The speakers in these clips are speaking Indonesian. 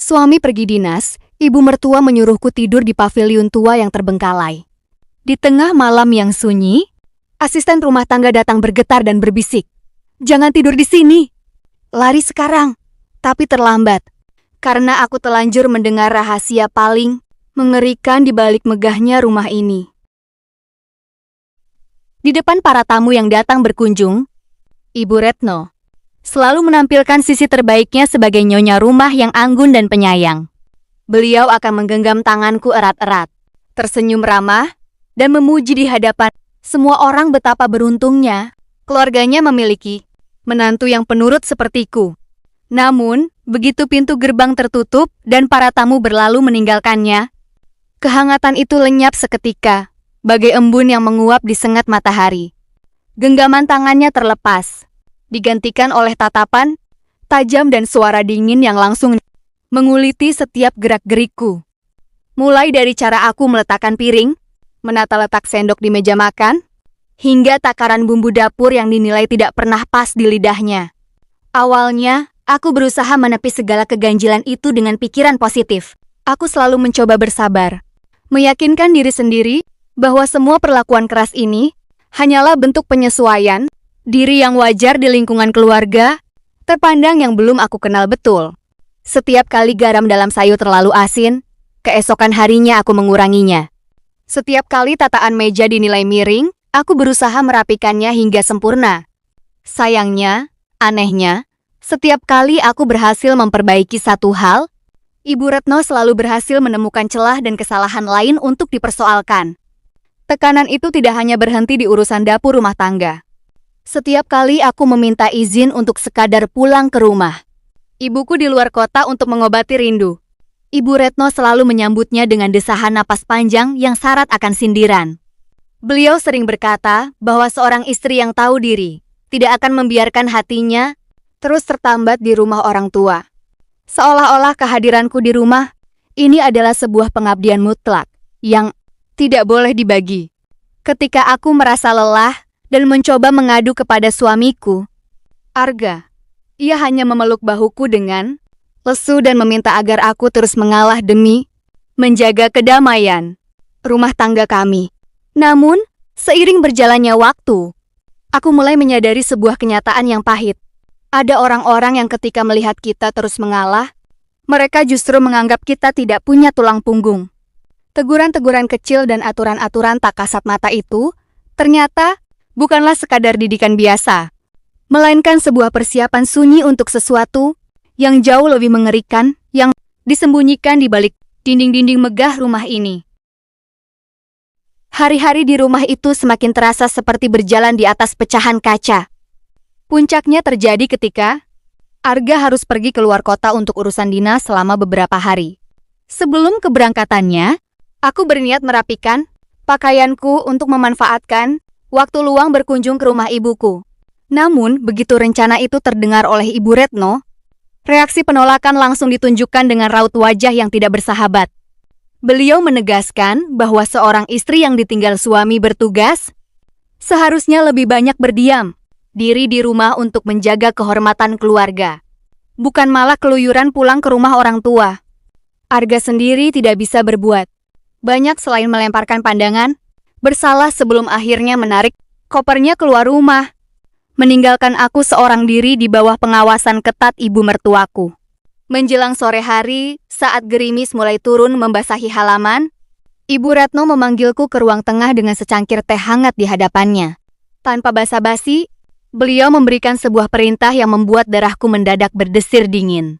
Suami pergi dinas, ibu mertua menyuruhku tidur di paviliun tua yang terbengkalai. Di tengah malam yang sunyi, asisten rumah tangga datang bergetar dan berbisik. "Jangan tidur di sini. Lari sekarang." Tapi terlambat, karena aku telanjur mendengar rahasia paling mengerikan di balik megahnya rumah ini. Di depan para tamu yang datang berkunjung, Ibu Retno selalu menampilkan sisi terbaiknya sebagai nyonya rumah yang anggun dan penyayang. Beliau akan menggenggam tanganku erat-erat, tersenyum ramah, dan memuji di hadapan semua orang betapa beruntungnya keluarganya memiliki menantu yang penurut sepertiku. Namun, begitu pintu gerbang tertutup dan para tamu berlalu meninggalkannya, kehangatan itu lenyap seketika, bagai embun yang menguap di sengat matahari. Genggaman tangannya terlepas, digantikan oleh tatapan tajam dan suara dingin yang langsung menguliti setiap gerak-gerikku. Mulai dari cara aku meletakkan piring, menata letak sendok di meja makan, hingga takaran bumbu dapur yang dinilai tidak pernah pas di lidahnya. Awalnya, aku berusaha menepis segala keganjilan itu dengan pikiran positif. Aku selalu mencoba bersabar, meyakinkan diri sendiri bahwa semua perlakuan keras ini hanyalah bentuk penyesuaian diri yang wajar di lingkungan keluarga terpandang yang belum aku kenal betul. Setiap kali garam dalam sayur terlalu asin, keesokan harinya aku menguranginya. Setiap kali tataan meja dinilai miring, aku berusaha merapikannya hingga sempurna. Sayangnya, anehnya, setiap kali aku berhasil memperbaiki satu hal, Ibu Retno selalu berhasil menemukan celah dan kesalahan lain untuk dipersoalkan. Tekanan itu tidak hanya berhenti di urusan dapur rumah tangga. Setiap kali aku meminta izin untuk sekadar pulang ke rumah, ibuku di luar kota untuk mengobati rindu, Ibu Retno selalu menyambutnya dengan desahan napas panjang yang syarat akan sindiran. Beliau sering berkata bahwa seorang istri yang tahu diri tidak akan membiarkan hatinya terus tertambat di rumah orang tua. Seolah-olah kehadiranku di rumah ini adalah sebuah pengabdian mutlak yang tidak boleh dibagi. Ketika aku merasa lelah dan mencoba mengadu kepada suamiku, Arga, ia hanya memeluk bahuku dengan lesu dan meminta agar aku terus mengalah demi menjaga kedamaian rumah tangga kami. Namun, seiring berjalannya waktu, aku mulai menyadari sebuah kenyataan yang pahit. Ada orang-orang yang ketika melihat kita terus mengalah, mereka justru menganggap kita tidak punya tulang punggung. Teguran-teguran kecil dan aturan-aturan tak kasat mata itu ternyata bukanlah sekadar didikan biasa, melainkan sebuah persiapan sunyi untuk sesuatu yang jauh lebih mengerikan yang disembunyikan di balik dinding-dinding megah rumah ini. Hari-hari di rumah itu semakin terasa seperti berjalan di atas pecahan kaca. Puncaknya terjadi ketika Arga harus pergi keluar kota untuk urusan dinas selama beberapa hari. Sebelum keberangkatannya, aku berniat merapikan pakaianku untuk memanfaatkan waktu luang berkunjung ke rumah ibuku. Namun, begitu rencana itu terdengar oleh Ibu Retno, reaksi penolakan langsung ditunjukkan dengan raut wajah yang tidak bersahabat. Beliau menegaskan bahwa seorang istri yang ditinggal suami bertugas seharusnya lebih banyak berdiam diri di rumah untuk menjaga kehormatan keluarga, bukan malah keluyuran pulang ke rumah orang tua. Arga sendiri tidak bisa berbuat banyak selain melemparkan pandangan bersalah sebelum akhirnya menarik kopernya keluar rumah, meninggalkan aku seorang diri di bawah pengawasan ketat ibu mertuaku. Menjelang sore hari, saat gerimis mulai turun membasahi halaman, Ibu Retno memanggilku ke ruang tengah dengan secangkir teh hangat di hadapannya. Tanpa basa-basi, beliau memberikan sebuah perintah yang membuat darahku mendadak berdesir dingin.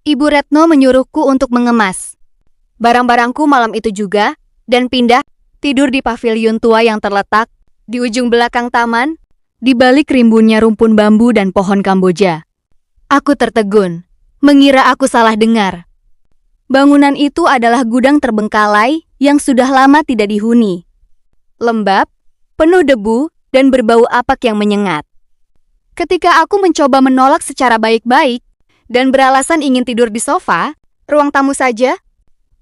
Ibu Retno menyuruhku untuk mengemas barang-barangku malam itu juga dan pindah tidur di paviliun tua yang terletak di ujung belakang taman, di balik rimbunnya rumpun bambu dan pohon Kamboja. Aku tertegun, mengira aku salah dengar. Bangunan itu adalah gudang terbengkalai yang sudah lama tidak dihuni. Lembab, penuh debu, dan berbau apak yang menyengat. Ketika aku mencoba menolak secara baik-baik dan beralasan ingin tidur di sofa, ruang tamu saja,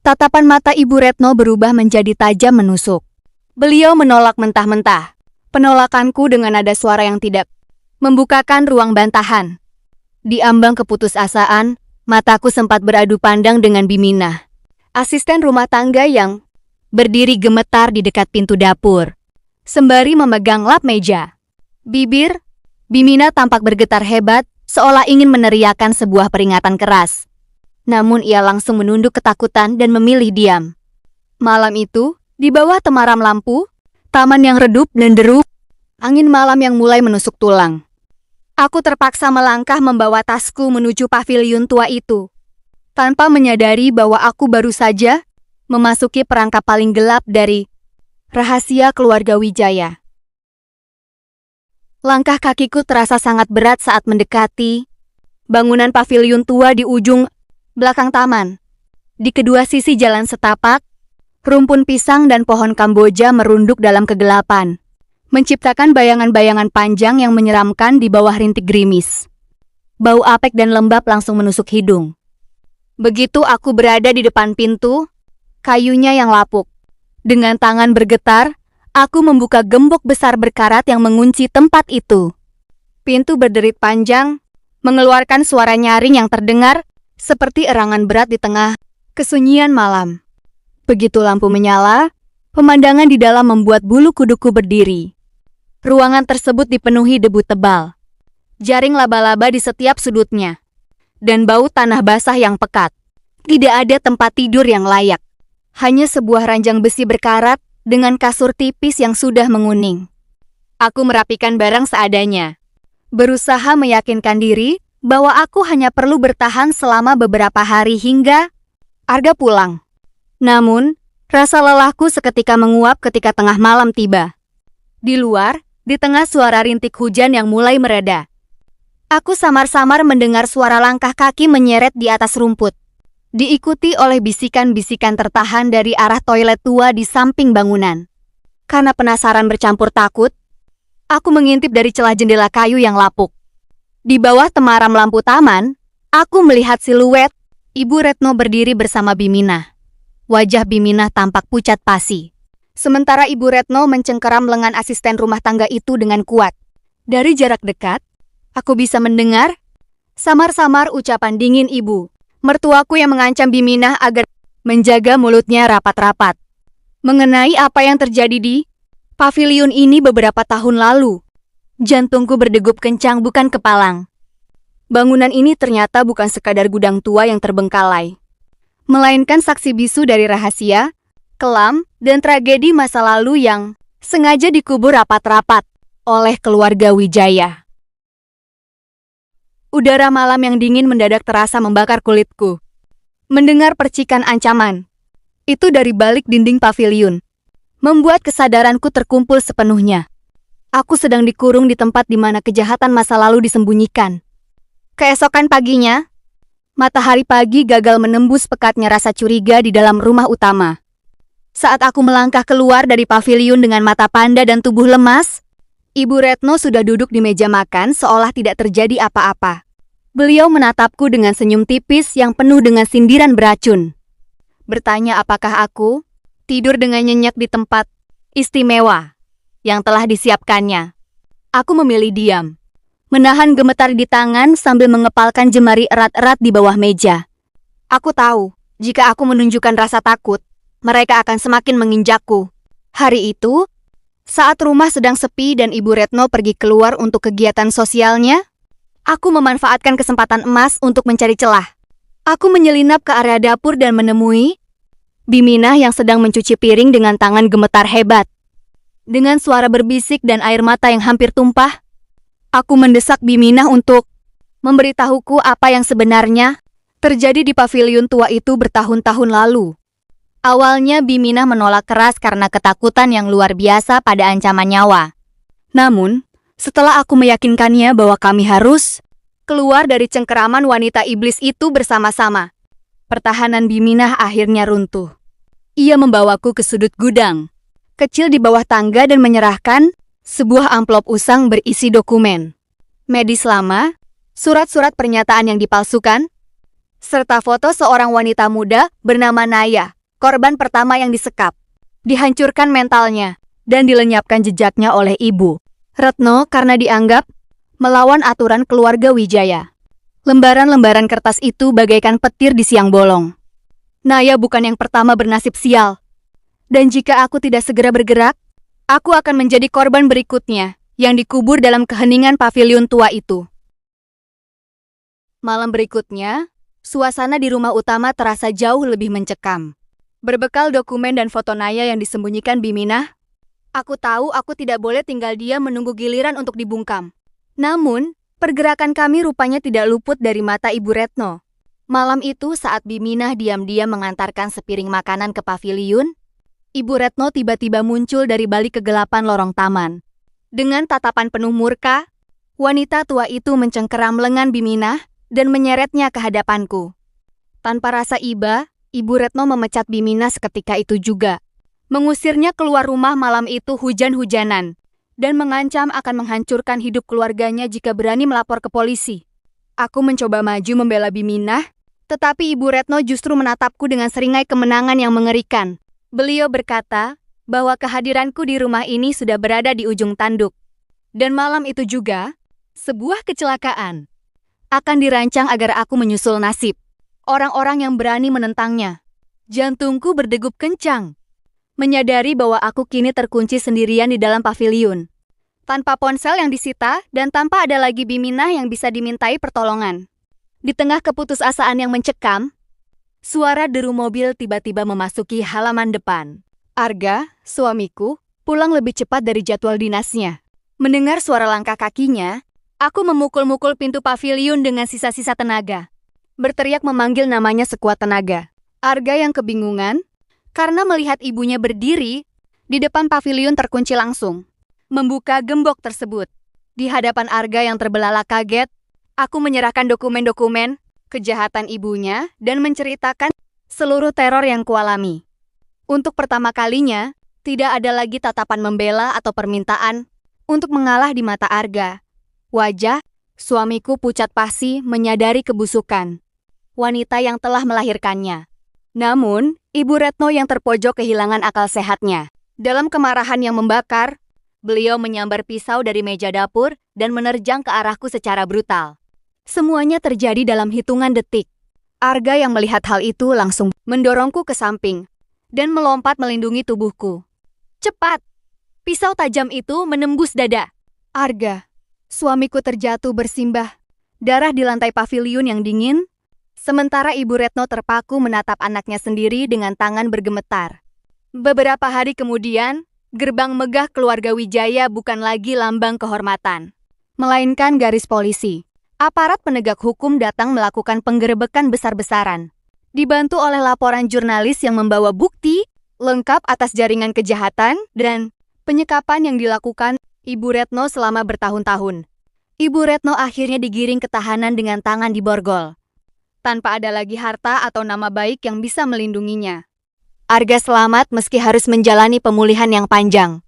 tatapan mata Ibu Retno berubah menjadi tajam menusuk. Beliau menolak mentah-mentah. Penolakanku dengan nada suara yang tidak membukakan ruang bantahan. Di ambang keputusasaan, Mataku sempat beradu pandang dengan Biminah, asisten rumah tangga yang berdiri gemetar di dekat pintu dapur, sembari memegang lap meja. Bibir Biminah tampak bergetar hebat, seolah ingin meneriakkan sebuah peringatan keras. Namun ia langsung menunduk ketakutan dan memilih diam. Malam itu, di bawah temaram lampu, taman yang redup dan deru, angin malam yang mulai menusuk tulang. Aku terpaksa melangkah membawa tasku menuju paviliun tua itu, tanpa menyadari bahwa aku baru saja memasuki perangkap paling gelap dari rahasia keluarga Wijaya. Langkah kakiku terasa sangat berat saat mendekati bangunan paviliun tua di ujung belakang taman. Di kedua sisi jalan setapak, rumpun pisang dan pohon Kamboja merunduk dalam kegelapan, menciptakan bayangan-bayangan panjang yang menyeramkan di bawah rintik gerimis. Bau apek dan lembab langsung menusuk hidung. Begitu aku berada di depan pintu, kayunya yang lapuk. Dengan tangan bergetar, aku membuka gembok besar berkarat yang mengunci tempat itu. Pintu berderit panjang, mengeluarkan suara nyaring yang terdengar seperti erangan berat di tengah kesunyian malam. Begitu lampu menyala, pemandangan di dalam membuat bulu kuduku berdiri. Ruangan tersebut dipenuhi debu tebal, jaring laba-laba di setiap sudutnya, dan bau tanah basah yang pekat. Tidak ada tempat tidur yang layak. Hanya sebuah ranjang besi berkarat dengan kasur tipis yang sudah menguning. Aku merapikan barang seadanya, berusaha meyakinkan diri bahwa aku hanya perlu bertahan selama beberapa hari hingga Arga pulang. Namun, rasa lelahku seketika menguap ketika tengah malam tiba. Di luar, di tengah suara rintik hujan yang mulai mereda, aku samar-samar mendengar suara langkah kaki menyeret di atas rumput, diikuti oleh bisikan-bisikan tertahan dari arah toilet tua di samping bangunan. Karena penasaran bercampur takut, aku mengintip dari celah jendela kayu yang lapuk. Di bawah temaram lampu taman, aku melihat siluet Ibu Retno berdiri bersama Biminah. Wajah Biminah tampak pucat pasi, sementara Ibu Retno mencengkeram lengan asisten rumah tangga itu dengan kuat. Dari jarak dekat, aku bisa mendengar samar-samar ucapan dingin ibu mertuaku yang mengancam Biminah agar menjaga mulutnya rapat-rapat mengenai apa yang terjadi di paviliun ini beberapa tahun lalu. Jantungku berdegup kencang bukan kepalang. Bangunan ini ternyata bukan sekadar gudang tua yang terbengkalai, melainkan saksi bisu dari rahasia, kelam, dan tragedi masa lalu yang sengaja dikubur rapat-rapat oleh keluarga Wijaya. Udara malam yang dingin mendadak terasa membakar kulitku. Mendengar percikan ancaman itu dari balik dinding paviliun membuat kesadaranku terkumpul sepenuhnya. Aku sedang dikurung di tempat di mana kejahatan masa lalu disembunyikan. Keesokan paginya, matahari pagi gagal menembus pekatnya rasa curiga di dalam rumah utama. Saat aku melangkah keluar dari paviliun dengan mata panda dan tubuh lemas, Ibu Retno sudah duduk di meja makan seolah tidak terjadi apa-apa. Beliau menatapku dengan senyum tipis yang penuh dengan sindiran beracun. Bertanya apakah aku tidur dengan nyenyak di tempat istimewa yang telah disiapkannya. Aku memilih diam, menahan gemetar di tangan sambil mengepalkan jemari erat-erat di bawah meja. Aku tahu, jika aku menunjukkan rasa takut, mereka akan semakin menginjakku. Hari itu, saat rumah sedang sepi dan Ibu Retno pergi keluar untuk kegiatan sosialnya, aku memanfaatkan kesempatan emas untuk mencari celah. Aku menyelinap ke area dapur dan menemui Biminah yang sedang mencuci piring dengan tangan gemetar hebat. Dengan suara berbisik dan air mata yang hampir tumpah, aku mendesak Biminah untuk memberitahuku apa yang sebenarnya terjadi di paviliun tua itu bertahun-tahun lalu. Awalnya Biminah menolak keras karena ketakutan yang luar biasa pada ancaman nyawa. Namun, setelah aku meyakinkannya bahwa kami harus keluar dari cengkeraman wanita iblis itu bersama-sama, pertahanan Biminah akhirnya runtuh. Ia membawaku ke sudut gudang kecil di bawah tangga dan menyerahkan sebuah amplop usang berisi dokumen medis lama, surat-surat pernyataan yang dipalsukan, serta foto seorang wanita muda bernama Naya, korban pertama yang disekap, dihancurkan mentalnya, dan dilenyapkan jejaknya oleh Ibu Retno karena dianggap melawan aturan keluarga Wijaya. Lembaran-lembaran kertas itu bagaikan petir di siang bolong. Naya bukan yang pertama bernasib sial. Dan jika aku tidak segera bergerak, aku akan menjadi korban berikutnya yang dikubur dalam keheningan pavilion tua itu. Malam berikutnya, suasana di rumah utama terasa jauh lebih mencekam. Berbekal dokumen dan foto Naya yang disembunyikan Biminah, aku tahu aku tidak boleh tinggal diam menunggu giliran untuk dibungkam. Namun, pergerakan kami rupanya tidak luput dari mata Ibu Retno. Malam itu saat Biminah diam-diam mengantarkan sepiring makanan ke pavilion, Ibu Retno tiba-tiba muncul dari balik kegelapan lorong taman. Dengan tatapan penuh murka, wanita tua itu mencengkeram lengan Biminah dan menyeretnya ke hadapanku. Tanpa rasa iba, Ibu Retno memecat Biminah seketika itu juga. Mengusirnya keluar rumah malam itu hujan-hujanan dan mengancam akan menghancurkan hidup keluarganya jika berani melapor ke polisi. Aku mencoba maju membela Biminah, tetapi Ibu Retno justru menatapku dengan seringai kemenangan yang mengerikan. Beliau berkata bahwa kehadiranku di rumah ini sudah berada di ujung tanduk. Dan malam itu juga, sebuah kecelakaan akan dirancang agar aku menyusul nasib orang-orang yang berani menentangnya. Jantungku berdegup kencang, menyadari bahwa aku kini terkunci sendirian di dalam pavilion, tanpa ponsel yang disita dan tanpa ada lagi Biminah yang bisa dimintai pertolongan. Di tengah keputusasaan yang mencekam, suara deru mobil tiba-tiba memasuki halaman depan. Arga, suamiku, pulang lebih cepat dari jadwal dinasnya. Mendengar suara langkah kakinya, aku memukul-mukul pintu pavilion dengan sisa-sisa tenaga. Berteriak memanggil namanya sekuat tenaga. Arga yang kebingungan, karena melihat ibunya berdiri di depan pavilion terkunci langsung, membuka gembok tersebut. Di hadapan Arga yang terbelalak kaget, aku menyerahkan dokumen-dokumen kejahatan ibunya dan menceritakan seluruh teror yang kualami. Untuk pertama kalinya, tidak ada lagi tatapan membela atau permintaan untuk mengalah di mata Arga. Wajah suamiku pucat pasi menyadari kebusukan wanita yang telah melahirkannya. Namun, Ibu Retno yang terpojok kehilangan akal sehatnya. Dalam kemarahan yang membakar, beliau menyambar pisau dari meja dapur dan menerjang ke arahku secara brutal. Semuanya terjadi dalam hitungan detik. Arga yang melihat hal itu langsung mendorongku ke samping dan melompat melindungi tubuhku. Cepat! Pisau tajam itu menembus dada. Arga, suamiku terjatuh bersimbah darah di lantai pavilion yang dingin, sementara Ibu Retno terpaku menatap anaknya sendiri dengan tangan bergemetar. Beberapa hari kemudian, gerbang megah keluarga Wijaya bukan lagi lambang kehormatan, melainkan garis polisi. Aparat penegak hukum datang melakukan penggerebekan besar-besaran, dibantu oleh laporan jurnalis yang membawa bukti lengkap atas jaringan kejahatan dan penyekapan yang dilakukan Ibu Retno selama bertahun-tahun. Ibu Retno akhirnya digiring ke tahanan dengan tangan diborgol, tanpa ada lagi harta atau nama baik yang bisa melindunginya. Arga selamat meski harus menjalani pemulihan yang panjang.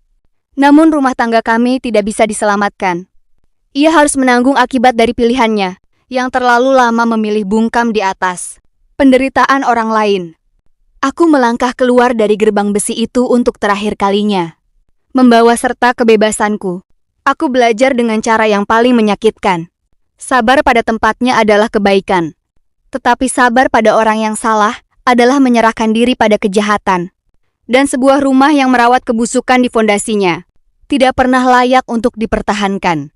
Namun rumah tangga kami tidak bisa diselamatkan. Ia harus menanggung akibat dari pilihannya, yang terlalu lama memilih bungkam di atas penderitaan orang lain. Aku melangkah keluar dari gerbang besi itu untuk terakhir kalinya, membawa serta kebebasanku. Aku belajar dengan cara yang paling menyakitkan. Sabar pada tempatnya adalah kebaikan. Tetapi sabar pada orang yang salah adalah menyerahkan diri pada kejahatan. Dan sebuah rumah yang merawat kebusukan di fondasinya tidak pernah layak untuk dipertahankan.